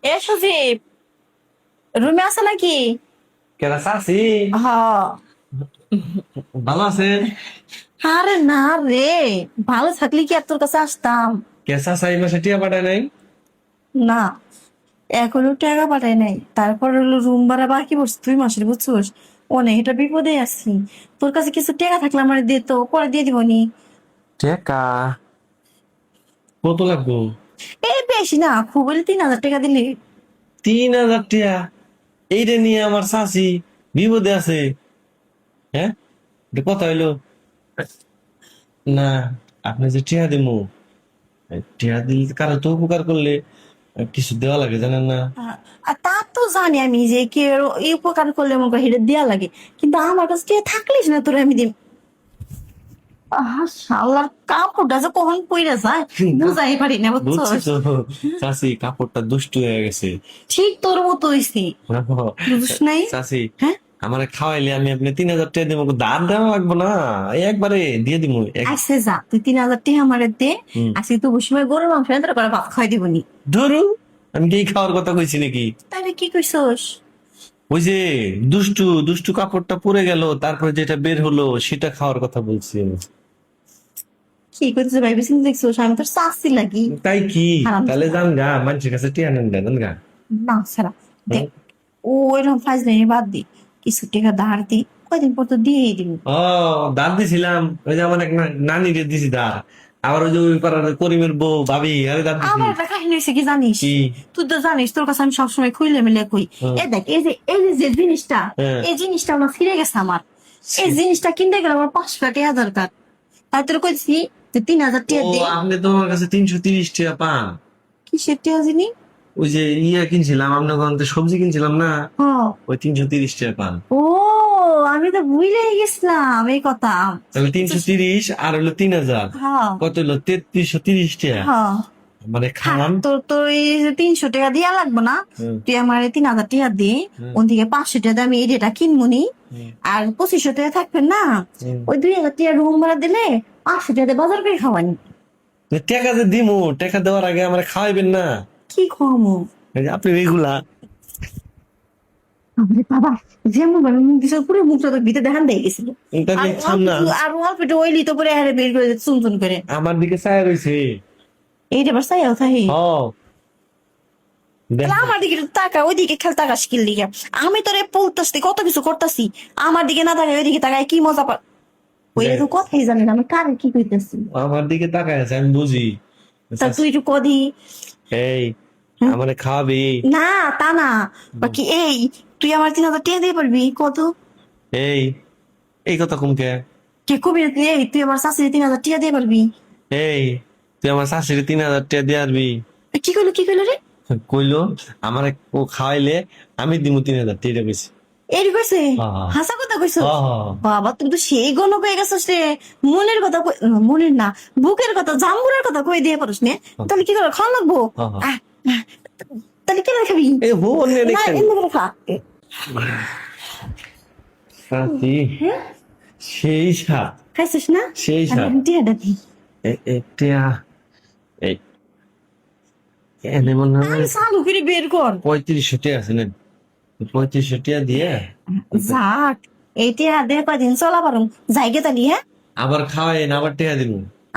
এ সুদীপ, রুমে আছে নাকি? কেডা চাচি? হ। ভালো আছেন? আরে না রে, ভালো থাকলে কি আর তোর কাছে আসতাম? কে চাচা এই মাসে টিয়া পাঠায় নাই? না, এখনো টাকা পাঠাই নাই। তারপর হলো রুম ভাড়া বাকি পড়ছে 2 মাসের, বুঝছোস? অনেক এটা বিপদে আছি। তোর কাছে কিছু টাকা থাকলে আমার দে তো, পরে দিয়ে দিবনি। টাকা কত লাগবো? এই বেশি না, খুব হলে 3,000 টাকা দিলি। 3,000 টিয়া? এইটা নিয়ে আমার চাচি বিপদে আছে? হ্যাঁ, এটা কথা হইলো না। আপনি যে টিয়া দিমু, টিয়া দিলে কারো তো উপকার করলে কিছু দেওয়া লাগে, জানেন না? আর তা তো জানি আমি যে কে এই উপকার করলে আমাকে হেঁটে দেয়া লাগে, কিন্তু আমার কাছে টাকা থাকলিস না তোরে আমি দিম। শালার কাপড়টা যে কখন পইরা যায় বুঝাই পারি না, বুঝছি বুঝছস? তো। চাচি কাপড়টা দুষ্টু হয়ে গেছে। ঠিক তোর মতো হইছি, বুঝছ নাই? চাচি, হ্যাঁ, আমার খাওয়াইলে আমি আপনি 3,000 টাকা দিব, দাঁত দেওয়া লাগবো না, এই একবারে দিয়ে দিব আইসে যা, তুই 3,000 টাকা আমারে দে। হুম। আজকে তো ওই সময় গরুর মাংস এনে করে ভাত খাই দিবনি। ধরু, আমি কি খাওয়ার কথা কইছি নাকি? তাহলে কি কইছস? ওই যে দুষ্টু দুষ্টু কাপড়টা পরে গেল, তারপরে যেটা বের হলো সেটা খাওয়ার কথা বলছি আমি। কি করতেছে ভাইবে চিন্তা দেখছস? আমি তোর চাচ্ছি লাগি। তাই কি? হারাম তাহলে ছাড়া। যান গা, মানুষের কাছে টিয়া নেন গা, যান গা। না ছাড়া, হুম? দেখ, ও এরকম ফাজলামি বাদ দি, কিছু টাকা ধার দি, কয়দিন পর তো দিয়ে দিব। ও, দাঁত দিছিলাম, ওই যে আমার এক নানি রে দিছি দাঁত। আবার ওই যে ওই পাড়ার করিমের বউ ভাবি, আরে দাঁত দিছি। আমার একটা কাহিনী হয়েছে কি জানিস? কি? তুই তো জানিস তোর কাছে আমি সবসময় খুইলে মিলে কই। হুম। এ দেখ, এই যে জিনিসটা, হ্যাঁ। এই জিনিসটা আমার ফিরে গেছে আমার। এই জিনিসটা কিনতে গেলে আমার 500 টাকা দরকার। তাই তোর কইছি যে 3,000 টাকা ও, দে। আপনি তো আমার কাছে 330 টাকা পান। কিসের টাকা জিনি? ওই যে ইয়া কিনছিলাম, আপনার ওখান থেকে সবজি কিনছিলাম না, হ। ওই 330 টাকা পান। ও, আমি তো ভুলেই গেছিলাম এই কথা। তাহলে 330 আর হলো 3,000, হ্যাঁ, কত হলো? 3330 টাকা। হ্যাঁ। মানে থাক, খান। তোর তো এই যে 300 টাকা দিয়া লাগবে না। হুম, তুই আমার 3,000 টাকা দে। হুম, ওন থেকে 500 টাকা দিয়ে আমি এই ডেটা কিনবো নি। হুম, আর 2,500 টাকা থাকবে না, হুম। ওই 2,000 টাকা রুম ভাড়া দিলে 500 টাকা দিয়ে বাজার করে খাওয়ানি। তো টাকা যে দিমু, টাকা দেওয়ার আগে আমার খাওয়াইবেন না? কি খাওয়ামো? এই যে আপনি রেগুলা। আরে বাবা, যেমন ভাবে মুখ দিছে পুরো মুখটা তো ভিতরে দেখান দিয়ে গেছিল। তাহলে আর খান অল্প না। আর অল্প একটু ওইলি তো পরে হারে বের করে চুন চুন করে। আমার দিকে চায় রয়েছে। এইটা আবার চাইও থাকি। হ, তাহলে দেখো। আমার দিকে একটু তাকা, ওইদিকে খেল তাকা শিখিল দিকে। আমি তোরে বলতেছি কত কিছু করতেছি, আমার দিকে না তাকাই ওইদিকে তাকাই কি মজা পা। ওইটা দেখ, তো কথাই জানি না আমি কারে কি কইতেছি। আমার দিকে তাকায় আছে, আমি বুঝি। তা তুই একটু কদি। এই, হ্যাঁ? আমারে খাওয়াবি? না, তা না। বাকি এই, তুই আমার 3,000 টাকা দিয়ে পারবি কত? এই, এই কথা কমকে? কে কবি না তুই? এই, তুই আমার শাশুড়ি 3,000 টাকা দিয়ে পারবি? এই, তুই আমার শাশুড়ি 3,000 টাকা দিয়ে আসবি? কি কইলো রে? কইলো আমারে ও খাওয়াইলে আমি দিমু 3,000 টাকা বেশি। এই কইছে? হ্যাঁ, হাসা কথা কইছো? হ্যাঁ, হ্যাঁ, বাবা তুমি তো সেই গণ কয়ে গেছিস রে। মনের কথা মনের না, বুকের কথা, জাম্বুরের কথা কই দিয়ে পারিস নে। তাহলে কি করে খাওয়া লাগবো? হ্যাঁ, হ্যাঁ। আহ, আহ, তাহলে কেন খাবি? এই হো অন্য না, দেখছেন? এমনি করে খা। শান্তি, হ্যাঁ, সেই সাত, খাইছিস না? সেই আমি সাত। এখন টিয়াটা দিই। এটা এই এনে মনে হয় আরে চালু করে বের কর। 3500 টাকা আছে না? 3500 টাকা দিয়ে যাক, এই টিয়া দে কদিন চলা পারুম। যাইগে তালি, হ্যাঁ? আবার খাওয়াই না, আবার টাকা দিব?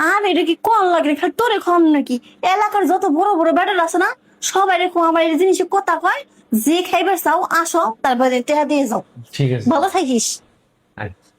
আর এটা কি কম লাগে খালি তোরে কম নাকি? এলাকার যত বড় বড় ব্যাটার আছে না, সবাই রে আমার এই জিনিস কথা কয়। যে খাইবার চাও আসো, তারপরে টেহা দিয়ে যাও। ঠিক আছে। ভালো থাকিস। আচ্ছা।